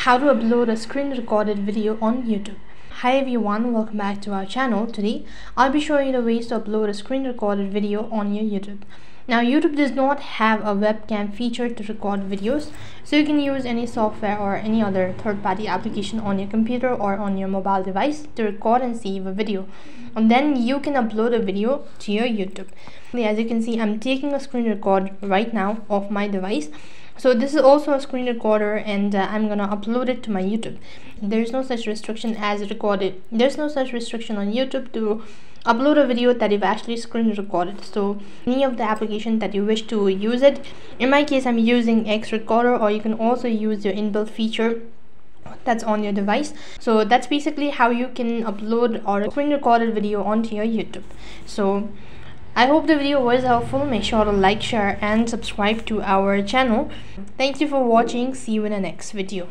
How to upload a screen recorded video on YouTube. Hi everyone, welcome back to our channel. Today I'll be showing you the ways to upload a screen recorded video on your YouTube. Now YouTube does not have a webcam feature to record videos, so you can use any software or any other third-party application on your computer or on your mobile device to record and save a video, and then you can upload a video to your YouTube. As you can see, I'm taking a screen record right now of my device. So this is also a screen recorder, and I'm gonna upload it to my YouTube. There's no such restriction as recorded. There's no such restriction on YouTube to upload a video that you've actually screen recorded. So any of the application that you wish to use it. In my case, I'm using X Recorder, or you can also use your inbuilt feature that's on your device. So that's basically how you can upload or screen recorded video onto your YouTube. So I hope the video was helpful. Make sure to like, share and subscribe to our channel. Thank you for watching. See you in the next video.